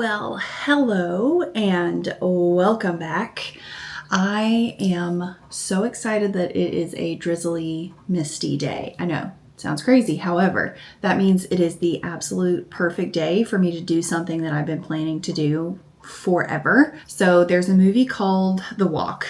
Well, hello and welcome back. I am so excited that it is a drizzly, misty day. I know, sounds crazy. However, that means it is the absolute perfect day for me to do something that I've been planning to do forever. So there's a movie called The Walk,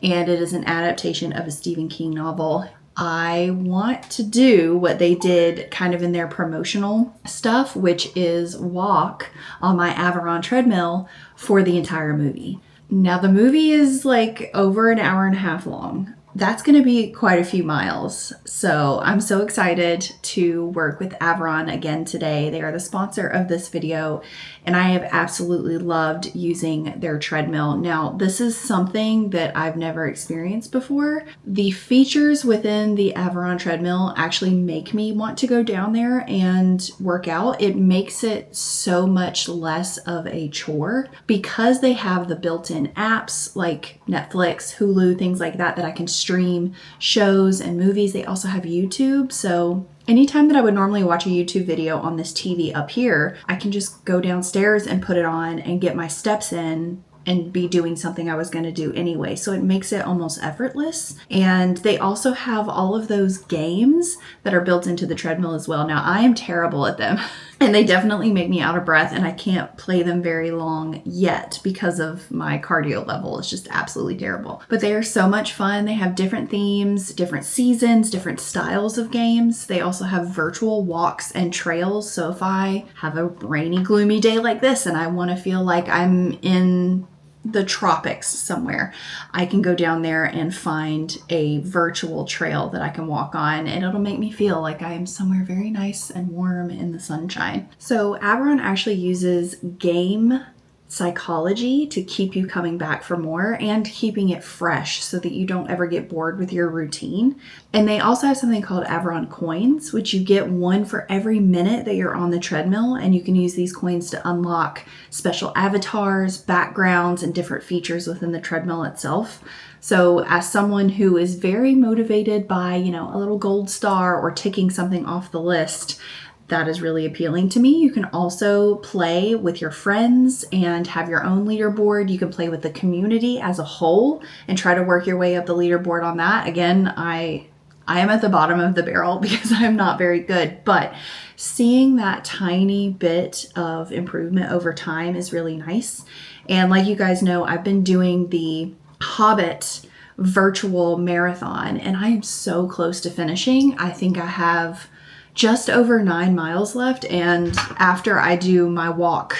and it is an adaptation of a Stephen King novel. I want to do what they did kind of in their promotional stuff, which is walk on my Aviron treadmill for the entire movie. Now the movie is like over an hour and a half long. That's going to be quite a few miles. So I'm so excited to work with Aviron again today. They are the sponsor of this video, and I have absolutely loved using their treadmill. Now, this is something that I've never experienced before. The features within the Aviron treadmill actually make me want to go down there and work out. It makes it so much less of a chore because they have the built-in apps like Netflix, Hulu, things like that I can stream shows and movies. They also have YouTube. So anytime that I would normally watch a YouTube video on this TV up here, I can just go downstairs and put it on and get my steps in and be doing something I was going to do anyway. So it makes it almost effortless. And they also have all of those games that are built into the treadmill as well. Now, I am terrible at them and they definitely make me out of breath, and I can't play them very long yet because of my cardio level. It's just absolutely terrible. But they are so much fun. They have different themes, different seasons, different styles of games. They also have virtual walks and trails. So if I have a rainy, gloomy day like this and I want to feel like I'm in the tropics somewhere, I can go down there and find a virtual trail that I can walk on, and it'll make me feel like I am somewhere very nice and warm in the sunshine. So Aviron actually uses game psychology to keep you coming back for more and keeping it fresh so that you don't ever get bored with your routine. And they also have something called Aviron coins, which you get one for every minute that you're on the treadmill, and you can use these coins to unlock special avatars, backgrounds, and different features within the treadmill itself. So as someone who is very motivated by, a little gold star or ticking something off the list, that is really appealing to me. You can also play with your friends and have your own leaderboard. You can play with the community as a whole and try to work your way up the leaderboard on that. Again, I am at the bottom of the barrel because I'm not very good, but seeing that tiny bit of improvement over time is really nice. And like you guys know, I've been doing the Hobbit virtual marathon, and I am so close to finishing. I think I have just over 9 miles left, and after I do my walk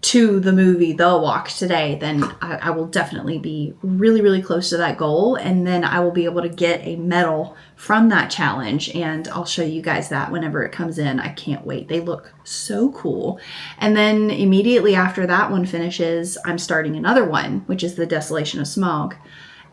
to the movie, The Walk, today, then I will definitely be really, really close to that goal, and then I will be able to get a medal from that challenge, and I'll show you guys that whenever it comes in. I can't wait. They look so cool. And then immediately after that one finishes, I'm starting another one, which is the Desolation of Smog,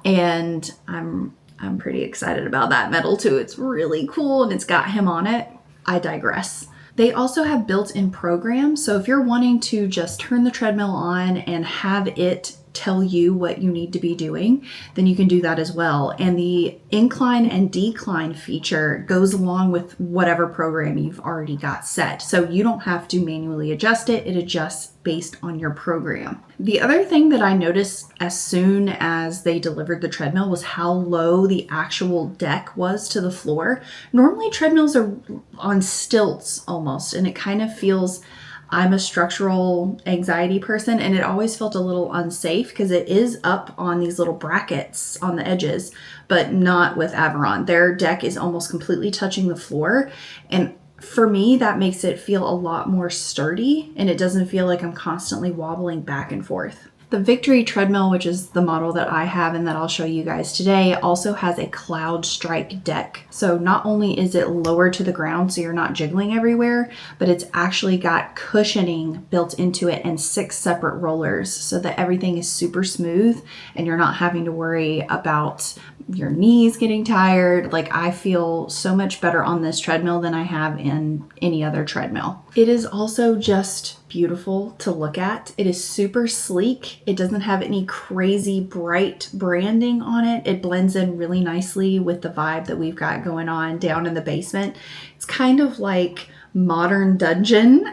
and I'm pretty excited about that medal too. It's really cool, and it's got him on it. I digress. They also have built-in programs. So if you're wanting to just turn the treadmill on and have it tell you what you need to be doing, then you can do that as well. And the incline and decline feature goes along with whatever program you've already got set. So you don't have to manually adjust it. It adjusts based on your program. The other thing that I noticed as soon as they delivered the treadmill was how low the actual deck was to the floor. Normally treadmills are on stilts almost, and it kind of feels, I'm a structural anxiety person, and it always felt a little unsafe because it is up on these little brackets on the edges, but not with Aviron. Their deck is almost completely touching the floor, and for me, that makes it feel a lot more sturdy, and it doesn't feel like I'm constantly wobbling back and forth. The Victory treadmill, which is the model that I have and that I'll show you guys today, also has a cloud strike deck. So not only is it lower to the ground so you're not jiggling everywhere, but it's actually got cushioning built into it and 6 separate rollers so that everything is super smooth and you're not having to worry about your knees getting tired. Like, I feel so much better on this treadmill than I have in any other treadmill. It is also just beautiful to look at. It is super sleek. It doesn't have any crazy bright branding on it. It blends in really nicely with the vibe that we've got going on down in the basement. It's kind of like modern dungeon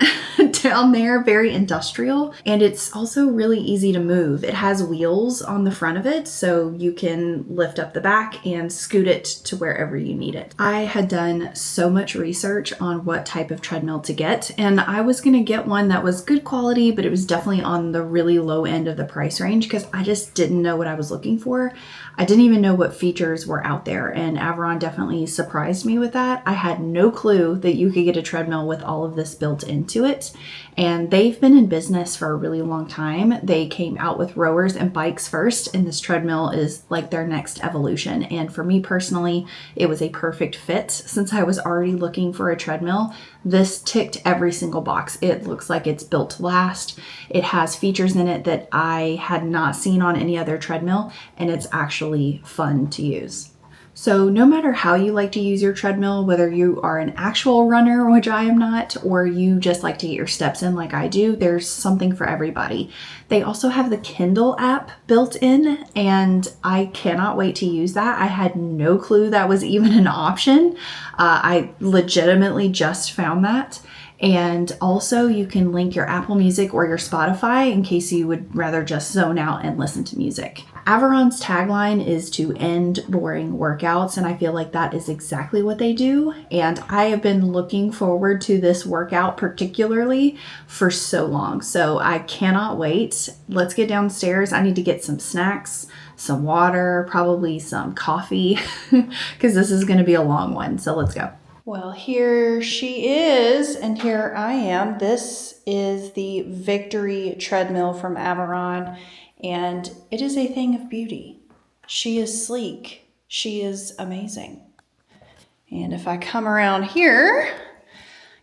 down there, very industrial. And it's also really easy to move. It has wheels on the front of it, so you can lift up the back and scoot it to wherever you need it. I had done so much research on what type of treadmill to get, and I was going to get one that was good quality, but it was definitely on the really low end of the price range because I just didn't know what I was looking for. I didn't even know what features were out there, and Aviron definitely surprised me with that. I had no clue that you could get a treadmill with all of this built into it, and they've been in business for a really long time. They came out with rowers and bikes first, and this treadmill is like their next evolution. And for me personally, it was a perfect fit since I was already looking for a treadmill. This ticked every single box. It looks like it's built to last. It has features in it that I had not seen on any other treadmill, and it's actually fun to use. So no matter how you like to use your treadmill, whether you are an actual runner, which I am not, or you just like to get your steps in like I do, there's something for everybody. They also have the Kindle app built in, and I cannot wait to use that. I had no clue that was even an option. I legitimately just found that. And also you can link your Apple Music or your Spotify in case you would rather just zone out and listen to music. Aviron's tagline is to end boring workouts, and I feel like that is exactly what they do. And I have been looking forward to this workout particularly for so long. So I cannot wait. Let's get downstairs. I need to get some snacks, some water, probably some coffee, because this is going to be a long one. So let's go. Well, here she is, and here I am. This is the Victory treadmill from Aviron, and it is a thing of beauty. She is sleek. She is amazing. And if I come around here,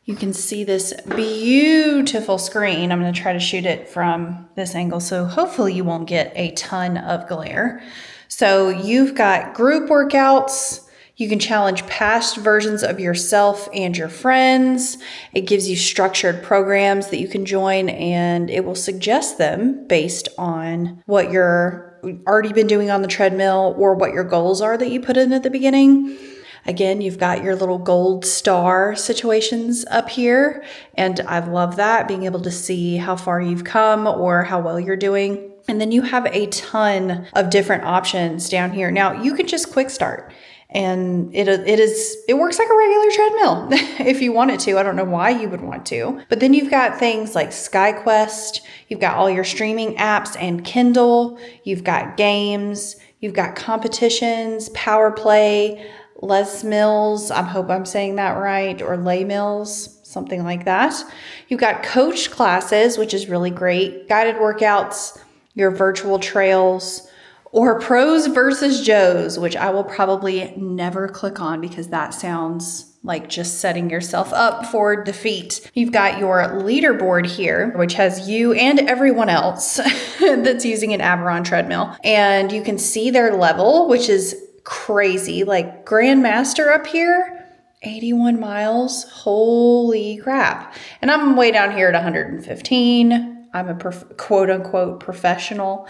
you can see this beautiful screen. I'm going to try to shoot it from this angle, so hopefully you won't get a ton of glare. So you've got group workouts. You can challenge past versions of yourself and your friends. It gives you structured programs that you can join, and it will suggest them based on what you're already been doing on the treadmill or what your goals are that you put in at the beginning. Again, you've got your little gold star situations up here, and I love that, being able to see how far you've come or how well you're doing. And then you have a ton of different options down here. Now, you could just quick start. And it works like a regular treadmill if you want it to. I don't know why you would want to. But then you've got things like SkyQuest. You've got all your streaming apps and Kindle. You've got games. You've got competitions, Power Play, Les Mills. I hope I'm saying that right. Or Les Mills, something like that. You've got coach classes, which is really great. Guided workouts, your virtual trails, or Pros versus Joes, which I will probably never click on because that sounds like just setting yourself up for defeat. You've got your leaderboard here, which has you and everyone else that's using an Aviron treadmill. And you can see their level, which is crazy. Like Grandmaster up here, 81 miles. Holy crap. And I'm way down here at 115. I'm a quote unquote professional,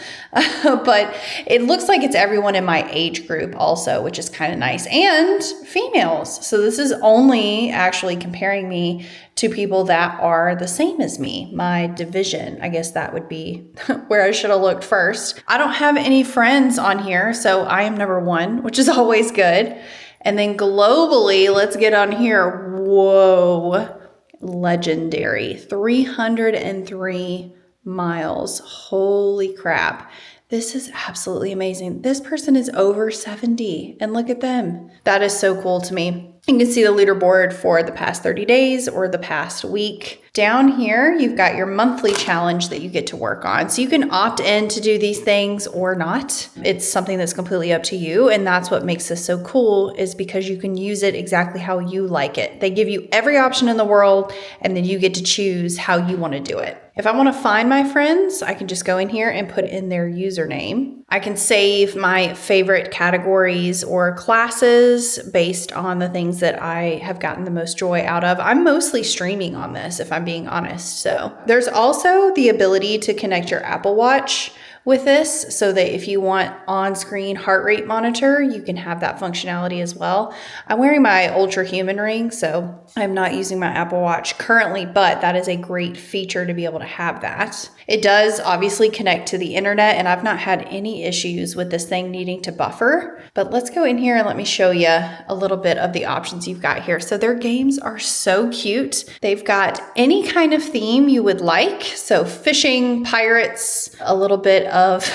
but it looks like it's everyone in my age group also, which is kind of nice, and females. So this is only actually comparing me to people that are the same as me, my division. I guess that would be where I should have looked first. I don't have any friends on here, so I am number one, which is always good. And then globally, let's get on here. Whoa. Legendary 303 miles. Holy crap. This is absolutely amazing. This person is over 70 and look at them. That is so cool to me. You can see the leaderboard for the past 30 days or the past week. Down here, you've got your monthly challenge that you get to work on. So you can opt in to do these things or not. It's something that's completely up to you. And that's what makes this so cool, is because you can use it exactly how you like it. They give you every option in the world, and then you get to choose how you want to do it. If I want to find my friends, I can just go in here and put in their username. I can save my favorite categories or classes based on the things that I have gotten the most joy out of. I'm mostly streaming on this, if I'm being honest. So there's also the ability to connect your Apple Watch with this, so that if you want on-screen heart rate monitor, you can have that functionality as well. I'm wearing my Ultra Human ring, so I'm not using my Apple Watch currently, but that is a great feature to be able to have that. It does obviously connect to the internet, and I've not had any issues with this thing needing to buffer. But let's go in here and let me show you a little bit of the options you've got here. So their games are so cute. They've got any kind of theme you would like. So fishing, pirates, a little bit of,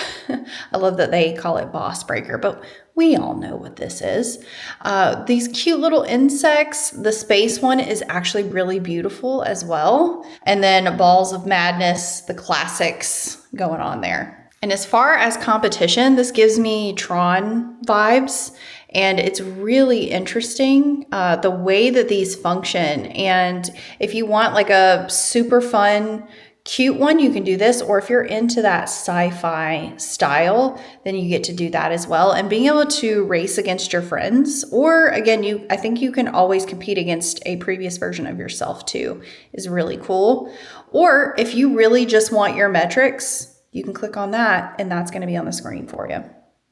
I love that they call it Boss Breaker, but we all know what this is. These cute little insects. The space one is actually really beautiful as well. And then Balls of Madness, the classics going on there. And as far as competition, this gives me Tron vibes, and it's really interesting the way that these function. And if you want like a super fun, cute one, you can do this, or if you're into that sci-fi style, then you get to do that as well. And being able to race against your friends, or again, I think you can always compete against a previous version of yourself too, is really cool. Or if you really just want your metrics, you can click on that and that's going to be on the screen for you.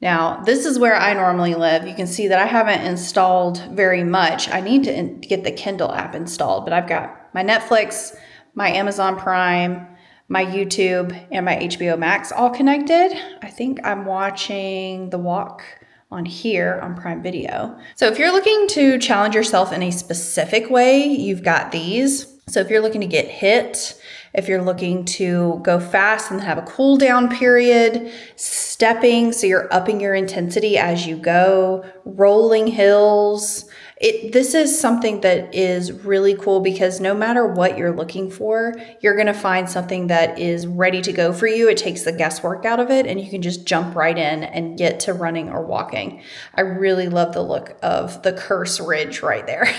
Now, this is where I normally live. You can see that I haven't installed very much. I need to get the Kindle app installed, but I've got my Netflix, my Amazon Prime, my YouTube, and my HBO Max all connected. I think I'm watching The Walk on here on Prime Video. So if you're looking to challenge yourself in a specific way, you've got these. So if you're looking to get hit, if you're looking to go fast and have a cool down period, stepping, so you're upping your intensity as you go, rolling hills. This is something that is really cool because no matter what you're looking for, you're going to find something that is ready to go for you. It takes the guesswork out of it and you can just jump right in and get to running or walking. I really love the look of the Curse Ridge right there.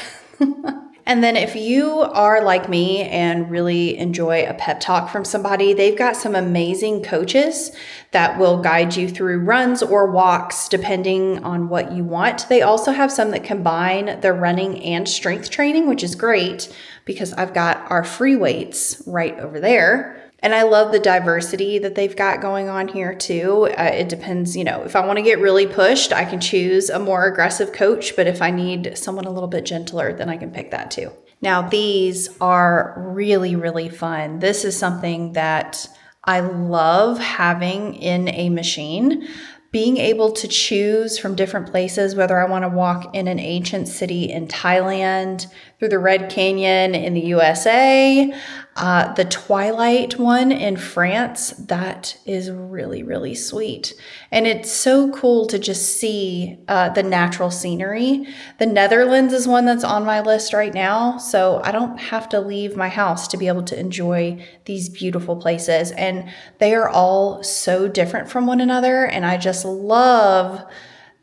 And then if you are like me and really enjoy a pep talk from somebody, they've got some amazing coaches that will guide you through runs or walks depending on what you want. They also have some that combine the running and strength training, which is great because I've got our free weights right over there. And I love the diversity that they've got going on here too. It depends, if I want to get really pushed, I can choose a more aggressive coach. But if I need someone a little bit gentler, then I can pick that too. Now, these are really, really fun. This is something that I love having in a machine. Being able to choose from different places, whether I want to walk in an ancient city in Thailand, through the Red Canyon in the USA, the Twilight one in France, that is really, really sweet. And it's so cool to just see the natural scenery. The Netherlands is one that's on my list right now, so I don't have to leave my house to be able to enjoy these beautiful places. And they are all so different from one another, and I just love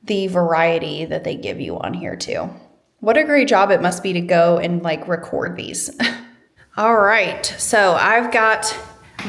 the variety that they give you on here too. What a great job it must be to go and record these. All right, so I've got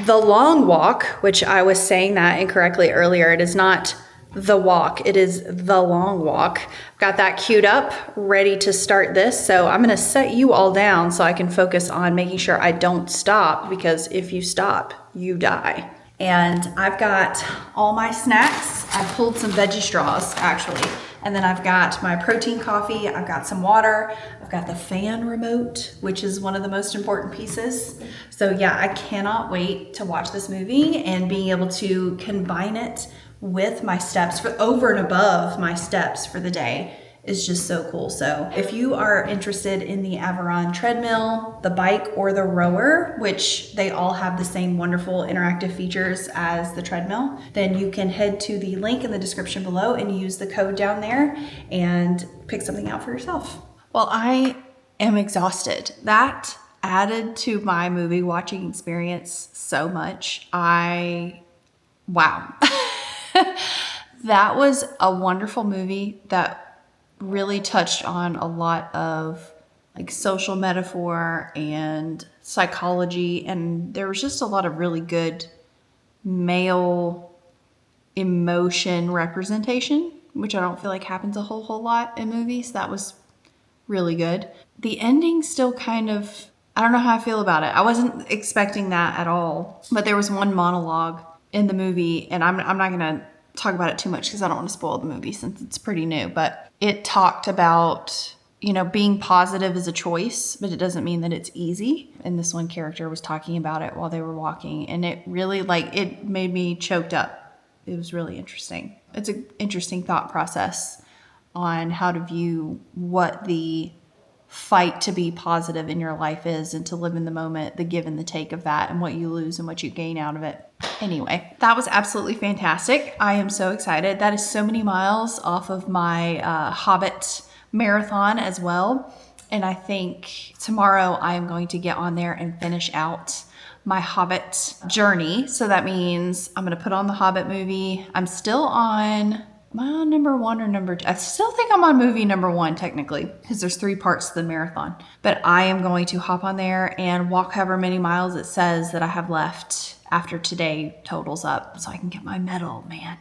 the long walk, which I was saying that incorrectly earlier. It is not the walk, it is the long walk. I've got that queued up, ready to start this. So I'm gonna set you all down so I can focus on making sure I don't stop, because if you stop, you die. And I've got all my snacks. I pulled some veggie straws actually. And then I've got my protein coffee, I've got some water, I've got the fan remote, which is one of the most important pieces. So yeah, I cannot wait to watch this movie and being able to combine it with my steps over and above my steps for the day is just so cool. So if you are interested in the Aviron treadmill, the bike, or the rower, which they all have the same wonderful interactive features as the treadmill, then you can head to the link in the description below and use the code down there and pick something out for yourself. Well, I am exhausted. That added to my movie watching experience so much. Wow. That was a wonderful movie that really touched on a lot of social metaphor and psychology, and there was just a lot of really good male emotion representation, which I don't feel like happens a whole lot in movies. That was really good. The ending still kind of, I don't know how I feel about it. I wasn't expecting that at all, but there was one monologue in the movie, and I'm not going to talk about it too much because I don't want to spoil the movie since it's pretty new, but it talked about, you know, being positive is a choice, but it doesn't mean that it's easy. And this one character was talking about it while they were walking, and it really, like, it made me choked up. It was really interesting. It's an interesting thought process on how to view what the fight to be positive in your life is, and to live in the moment, the give and the take of that, and what you lose and what you gain out of it. Anyway, that was absolutely fantastic. I am so excited. That is so many miles off of my Hobbit marathon as well. And I think tomorrow I am going to get on there and finish out my Hobbit journey. So that means I'm going to put on the Hobbit movie. I'm still on my number one or number two. I still think I'm on movie number one technically, because there's 3 parts to the marathon. But I am going to hop on there and walk however many miles it says that I have left after today totals up, so I can get my medal, man.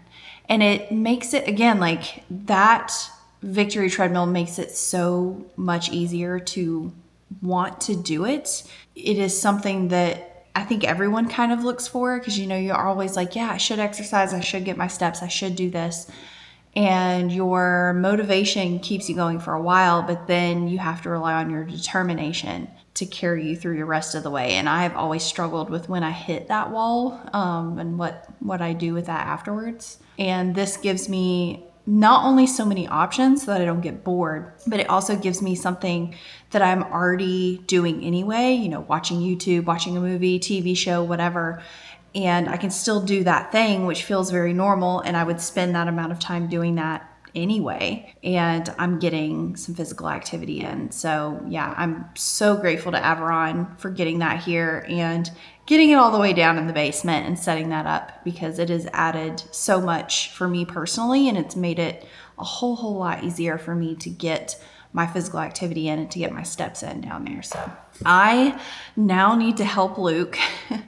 And it makes it, again, like, that victory treadmill makes it so much easier to want to do it. It is something that I think everyone kind of looks for, because, you know, you're always like, yeah, I should exercise, I should get my steps, I should do this. And your motivation keeps you going for a while, but then you have to rely on your determination to carry you through the rest of the way. And I've always struggled with when I hit that wall, and what I do with that afterwards. And this gives me not only so many options so that I don't get bored, but it also gives me something that I'm already doing anyway, you know, watching YouTube, watching a movie, TV show, whatever. And I can still do that thing, which feels very normal. And I would spend that amount of time doing that anyway. And I'm getting some physical activity in. So yeah, I'm so grateful to Aviron for getting that here and getting it all the way down in the basement and setting that up, because it has added so much for me personally. And it's made it a whole lot easier for me to get my physical activity in and to get my steps in down there. So I now need to help Luke.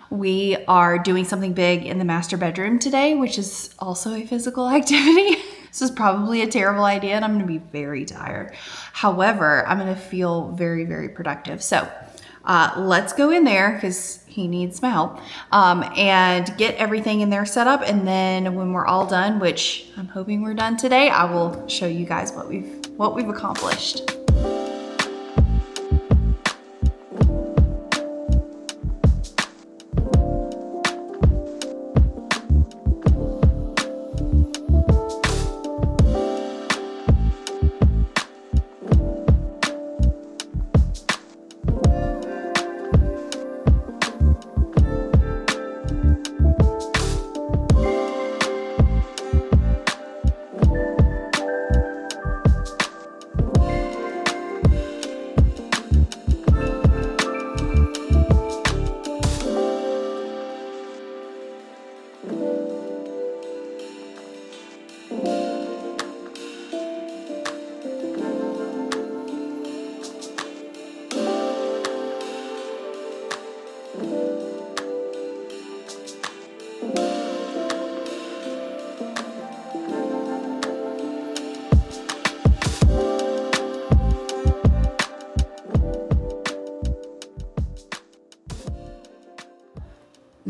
We are doing something big in the master bedroom today, which is also a physical activity. This is probably a terrible idea, and I'm going to be very tired. However, I'm going to feel very productive. So let's go in there, because he needs my help, and get everything in there set up. And then when we're all done, which I'm hoping we're done today, I will show you guys what we've accomplished.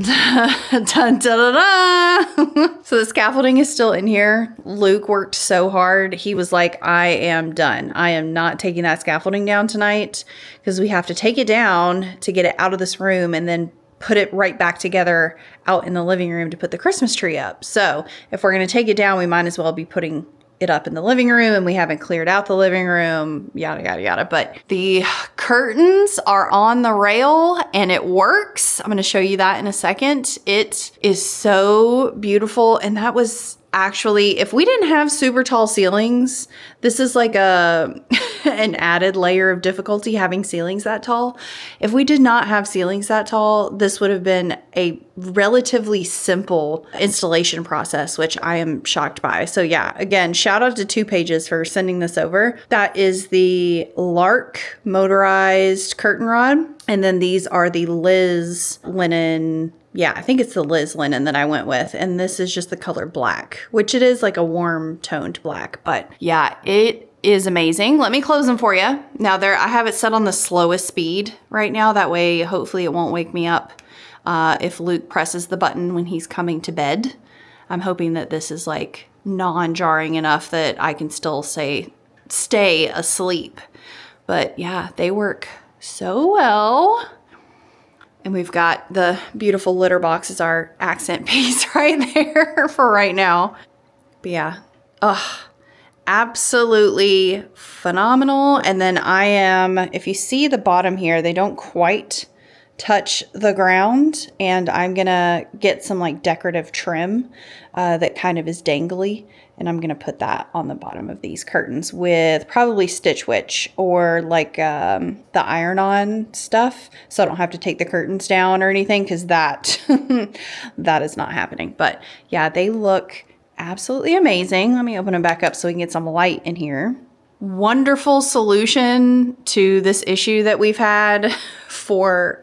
Dun, dun, dun, dun. So the scaffolding is still in here. Luke worked so hard. He was like, I am done. I am not taking that scaffolding down tonight, because we have to take it down to get it out of this room and then put it right back together out in the living room to put the Christmas tree up. So if we're going to take it down, we might as well be putting it up in the living room, and we haven't cleared out the living room, yada, yada, yada. But the curtains are on the rail and it works. I'm going to show you that in a second. It is so beautiful. And that was actually, if we didn't have super tall ceilings, this is like an added layer of difficulty having ceilings that tall. If we did not have ceilings that tall, this would have been a relatively simple installation process, which I am shocked by. So yeah, again, shout out to 2 Pages for sending this over. That is the Lark motorized curtain rod. And then these are the Liz linen. Yeah, I think it's the Liz linen that I went with. And this is just the color black, which it is like a warm toned black. But yeah, it is amazing. Let me close them for you. Now I have it set on the slowest speed right now. That way, hopefully it won't wake me up. if Luke presses the button when he's coming to bed. I'm hoping that this is like non-jarring enough that I can still stay asleep. But yeah, they work so well. And we've got the beautiful litter box as our accent piece right there for right now. But yeah, absolutely phenomenal. And then if you see the bottom here, they don't quite touch the ground, and I'm gonna get some like decorative trim that kind of is dangly, and I'm gonna put that on the bottom of these curtains with probably Stitch Witch or like the iron-on stuff, so I don't have to take the curtains down or anything, because that is not happening. But yeah, they look absolutely amazing. Let me open them back up so we can get some light in here. Wonderful solution to this issue that we've had for,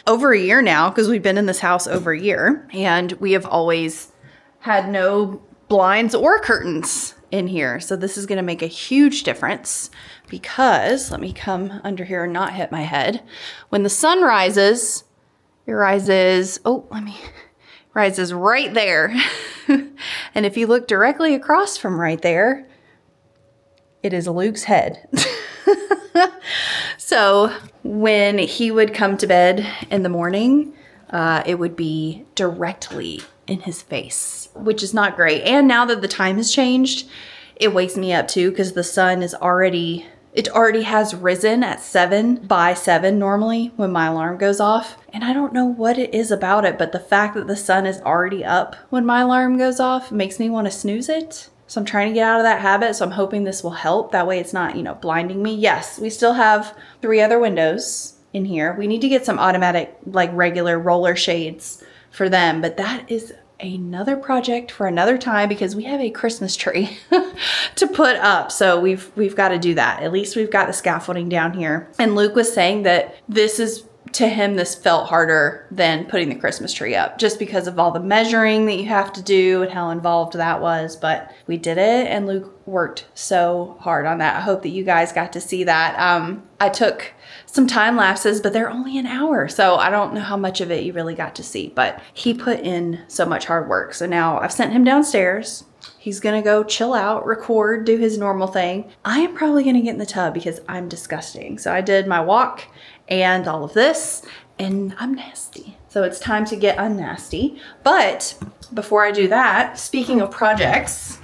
over a year now, because we've been in this house over a year, and we have always had no blinds or curtains in here. So this is going to make a huge difference, because let me come under here and not hit my head. When the sun rises, it rises right there. And if you look directly across from right there, it is Luke's head. So when he would come to bed in the morning, it would be directly in his face, which is not great. And now that the time has changed, it wakes me up too, because the sun is already has risen at 7 normally when my alarm goes off. And I don't know what it is about it, but the fact that the sun is already up when my alarm goes off makes me want to snooze it. So I'm trying to get out of that habit. So I'm hoping this will help. That way it's not, blinding me. Yes, we still have 3 other windows in here. We need to get some automatic, like regular roller shades for them. But that is another project for another time, because we have a Christmas tree to put up. So we've got to do that. At least we've got the scaffolding down here. And Luke was saying that to him, this felt harder than putting the Christmas tree up, just because of all the measuring that you have to do and how involved that was. But we did it, and Luke worked so hard on that. I hope that you guys got to see that. I took some time lapses, but they're only an hour, so I don't know how much of it you really got to see, but he put in so much hard work. So now I've sent him downstairs. He's gonna go chill out, record, do his normal thing. I am probably gonna get in the tub because I'm disgusting. So I did my walk and all of this, and I'm nasty. So it's time to get unnasty. But before I do that, speaking of projects,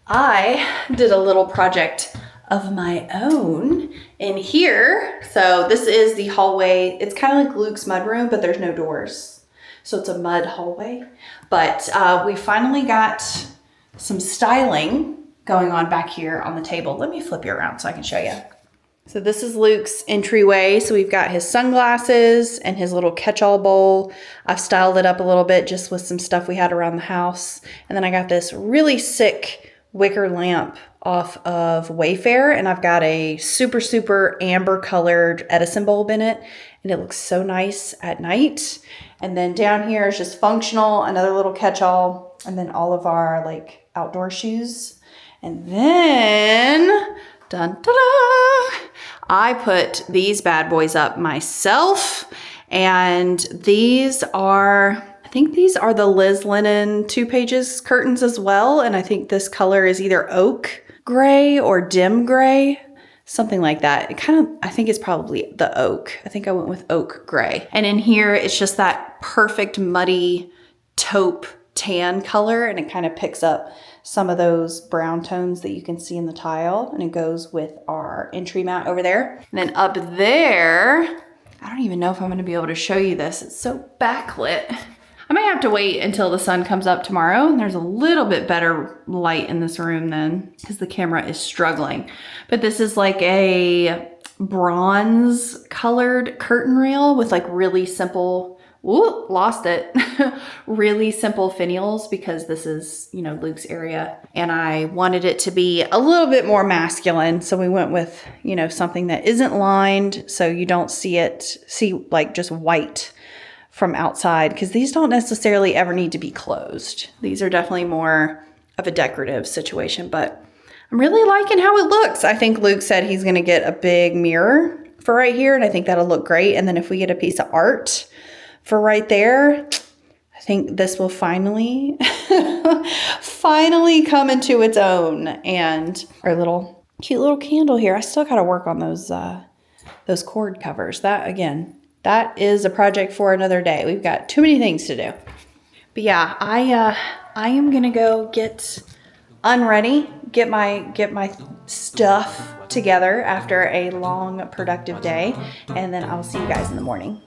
I did a little project of my own in here. So this is the hallway. It's kind of like Luke's mudroom, but there's no doors. So it's a mud hallway. But we finally got some styling going on back here on the table. Let me flip you around so I can show you. So this is Luke's entryway. So we've got his sunglasses and his little catch-all bowl. I've styled it up a little bit just with some stuff we had around the house. And then I got this really sick wicker lamp off of Wayfair, and I've got a super, super amber colored Edison bulb in it, and it looks so nice at night. And then down here is just functional, another little catch-all, and then all of our like outdoor shoes. And then, dun, da, da, I put these bad boys up myself, and these are, I think these are the Liz Linen 2 pages curtains as well. And I think this color is either oak gray or dim gray, something like that. I think it's probably the oak. I think I went with oak gray. And in here, it's just that perfect muddy taupe tan color, and it kind of picks up some of those brown tones that you can see in the tile, and it goes with our entry mat over there. And then up there, I don't even know if I'm going to be able to show you this. It's so backlit. I might have to wait until the sun comes up tomorrow and there's a little bit better light in this room then, because the camera is struggling. But this is like a bronze colored curtain rail with like really simple, ooh, lost it, really simple finials, because this is, Luke's area. And I wanted it to be a little bit more masculine. So we went with, something that isn't lined, so you don't see like just white from outside, because these don't necessarily ever need to be closed. These are definitely more of a decorative situation, but I'm really liking how it looks. I think Luke said he's going to get a big mirror for right here, and I think that'll look great. And then if we get a piece of art for right there, I think this will finally, finally come into its own. And our little cute little candle here. I still got to work on those cord covers. That, again, that is a project for another day. We've got too many things to do. But yeah, I am gonna go get unready, get my stuff together after a long productive day, and then I'll see you guys in the morning.